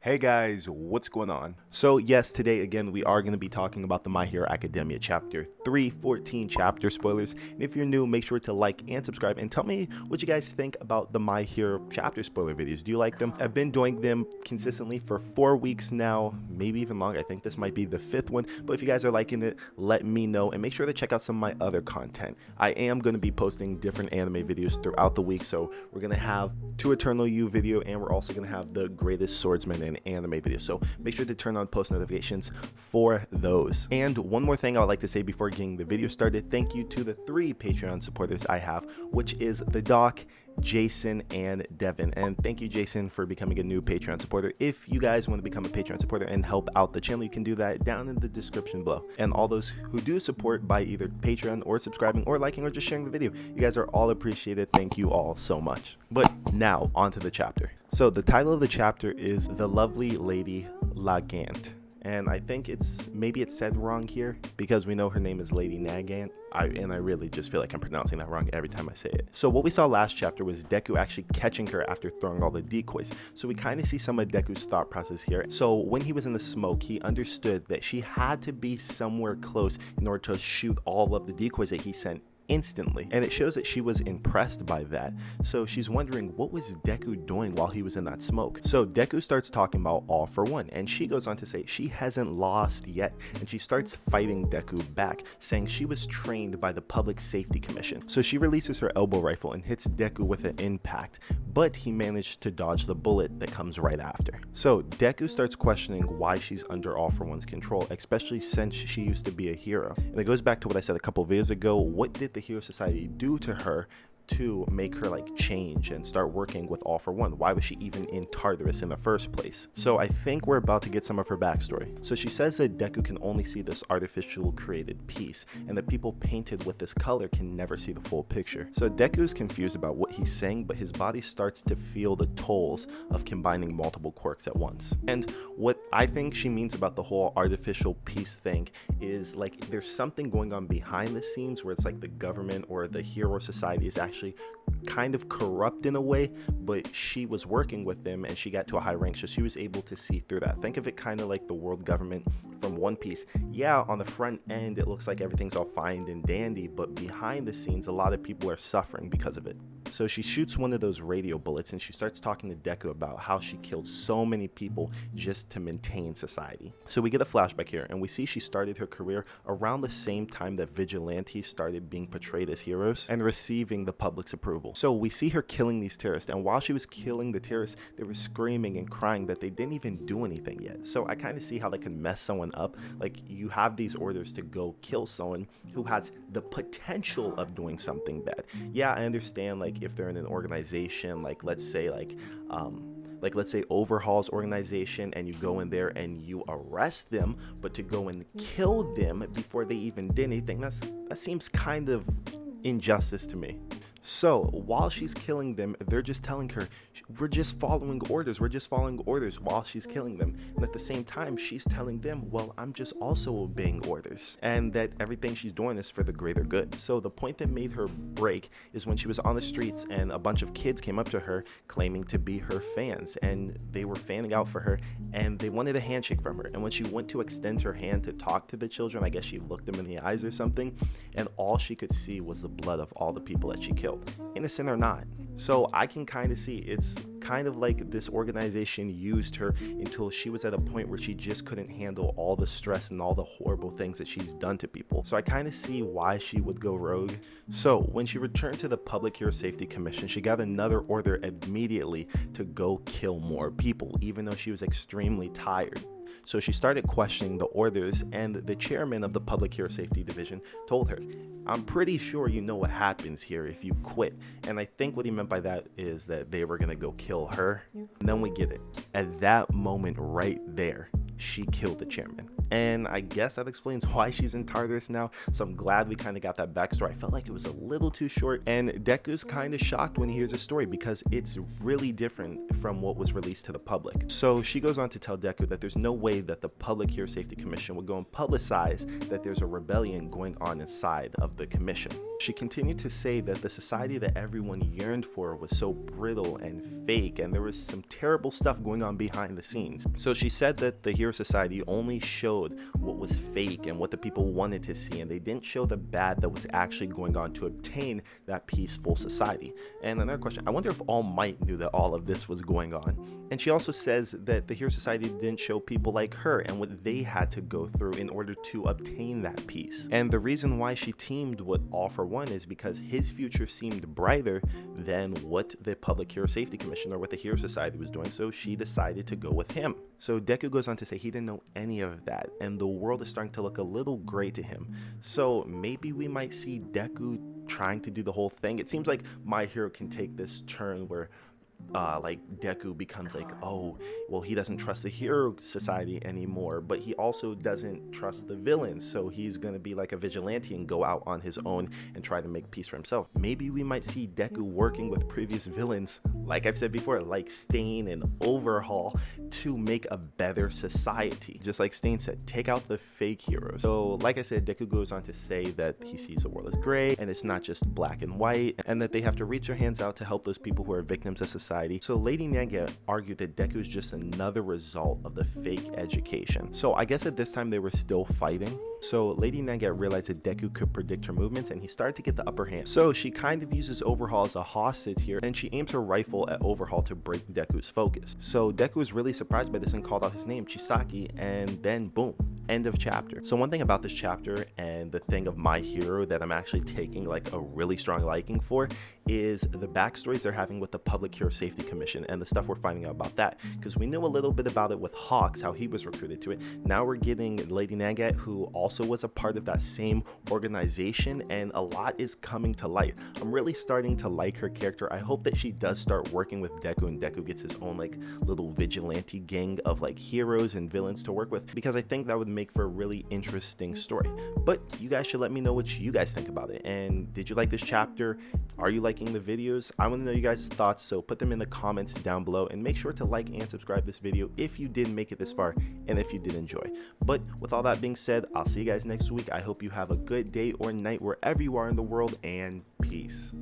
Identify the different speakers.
Speaker 1: Hey guys, what's going on? So yes, today again we are going to be talking about the My Hero Academia chapter 3, 14 chapter spoilers. And if you're new, make sure to like and subscribe and tell me what you guys think about the My Hero chapter spoiler videos. Do you like them? I've been doing them consistently for 4 weeks now, maybe even longer. I think this might be the 5th one, but if you guys are liking it, let me know and make sure to check out some of my other content. I am going to be posting different anime videos throughout the week, so we're going to have 2 Eternal You video and we're also going to have the Greatest Swordsman and anime video, so make sure to turn on post notifications for those. And one more thing I would like to say before getting the video started: thank you to the 3 Patreon supporters I have, which is the Doc, Jason, and Devin. And thank you, Jason, for becoming a new Patreon supporter. If you guys want to become a Patreon supporter and help out the channel, you can do that down in the description below. And all those who do support by either Patreon or subscribing or liking or just sharing the video, you guys are all appreciated. Thank you all so much. But now on to the chapter. So the title of the chapter is The Lovely Lady Nagant. And I think maybe it's said wrong here because we know her name is Lady Nagant. I really just feel like I'm pronouncing that wrong every time I say it. So what we saw last chapter was Deku actually catching her after throwing all the decoys. So we kind of see some of Deku's thought process here. So when he was in the smoke, he understood that she had to be somewhere close in order to shoot all of the decoys that he sent instantly, and it shows that she was impressed by that. So she's wondering, what was Deku doing while he was in that smoke? So Deku starts talking about All for One, and she goes on to say she hasn't lost yet, and she starts fighting Deku back, saying she was trained by the Public Safety Commission. So she releases her elbow rifle and hits Deku with an impact, but he managed to dodge the bullet that comes right after. So Deku starts questioning why she's under All for One's control, especially since she used to be a hero. And it goes back to what I said a couple videos ago. What did the Hero Society do to her to make her like change and start working with All for One? Why was she even in Tartarus in the first place? So I think we're about to get some of her backstory. So she says that Deku can only see this artificial created piece, and that people painted with this color can never see the full picture. So Deku is confused about what he's saying, but his body starts to feel the tolls of combining multiple quirks at once. And what I think she means about the whole artificial piece thing is like there's something going on behind the scenes where it's like the government or the Hero Society is actually kind of corrupt in a way, but she was working with them and she got to a high rank, so she was able to see through that. Think of it kind of like the world government from One Piece. Yeah, on the front end it looks like everything's all fine and dandy, but behind the scenes a lot of people are suffering because of it. So she shoots one of those radio bullets and she starts talking to Deku about how she killed so many people just to maintain society. So we get a flashback here and we see she started her career around the same time that vigilantes started being portrayed as heroes and receiving the public's approval. So we see her killing these terrorists, and while she was killing the terrorists, they were screaming and crying that they didn't even do anything yet. So I kind of see how that can mess someone up. Like, you have these orders to go kill someone who has the potential of doing something bad. Yeah, I understand, like, if they're in an organization, like let's say OverHaul's organization, and you go in there and you arrest them, but to go and kill them before they even did anything, that seems kind of injustice to me. So while she's killing them, they're just telling her, we're just following orders while she's killing them. And at the same time, she's telling them, well, I'm just also obeying orders, and that everything she's doing is for the greater good. So the point that made her break is when she was on the streets and a bunch of kids came up to her claiming to be her fans, and they were fanning out for her and they wanted a handshake from her. And when she went to extend her hand to talk to the children, I guess she looked them in the eyes or something, and all she could see was the blood of all the people that she killed, innocent or not. So I can kind of see it's kind of like this organization used her until she was at a point where she just couldn't handle all the stress and all the horrible things that she's done to people. So I kind of see why she would go rogue. So when she returned to the Public Hero Safety Commission, she got another order immediately to go kill more people, even though she was extremely tired. So she started questioning the orders, and the chairman of the Public Hero Safety Division told her, I'm pretty sure you know what happens here if you quit. And I think what he meant by that is that they were gonna go kill her. And then we get it. At that moment right there, she killed the chairman. and I guess that explains why she's in Tartarus now. So I'm glad we kind of got that backstory. I felt like it was a little too short, and Deku's kind of shocked when he hears the story because it's really different from what was released to the public. So she goes on to tell Deku that there's no way that the Public Hero Safety Commission would go and publicize that there's a rebellion going on inside of the commission. She continued to say that the society that everyone yearned for was so brittle and fake, and there was some terrible stuff going on behind the scenes. So she said that the Hero Society only showed what was fake and what the people wanted to see, and they didn't show the bad that was actually going on to obtain that peaceful society. And another question, I wonder if All Might knew that all of this was going on. And she also says that the Hero Society didn't show people like her and what they had to go through in order to obtain that peace. And the reason why she teamed with All For One is because his future seemed brighter than what the Public Hero Safety Commission or what the Hero Society was doing, so she decided to go with him. So Deku goes on to say he didn't know any of that, and the world is starting to look a little gray to him. So maybe we might see Deku trying to do the whole thing. It seems like My Hero can take this turn where like Deku becomes like, oh, well, he doesn't trust the Hero Society anymore, but he also doesn't trust the villains, so he's gonna be like a vigilante and go out on his own and try to make peace for himself. Maybe we might see Deku working with previous villains, like I've said before, like Stain and Overhaul, to make a better society. Just like Stain said, take out the fake heroes. So like I said, Deku goes on to say that he sees the world as gray and it's not just black and white, and that they have to reach their hands out to help those people who are victims of society. So Lady Nagant argued that Deku is just another result of the fake education. So I guess at this time they were still fighting. So Lady Nagant realized that Deku could predict her movements, and he started to get the upper hand. So she kind of uses Overhaul as a hostage here, and she aims her rifle at Overhaul to break Deku's focus. So Deku was really surprised by this and called out his name, Chisaki, and then boom, end of chapter. So one thing about this chapter and the thing of My Hero that I'm actually taking like a really strong liking for is the backstories they're having with the Public Hero Safety Commission and the stuff we're finding out about that, because we know a little bit about it with Hawks, how he was recruited to it. Now we're getting Lady Nagant, who also was a part of that same organization, and a lot is coming to light. I'm really starting to like her character. I hope that she does start working with Deku, and Deku gets his own like little vigilante gang of like heroes and villains to work with, because I think that would make for a really interesting story. But you guys should let me know what you guys think about it, and did you like this chapter? Are you liking the videos? I want to know you guys' thoughts, so put them in the comments down below, and make sure to like and subscribe this video if you did make it this far and if you did enjoy. But with all that being said, I'll see you guys next week. I hope you have a good day or night wherever you are in the world, and peace.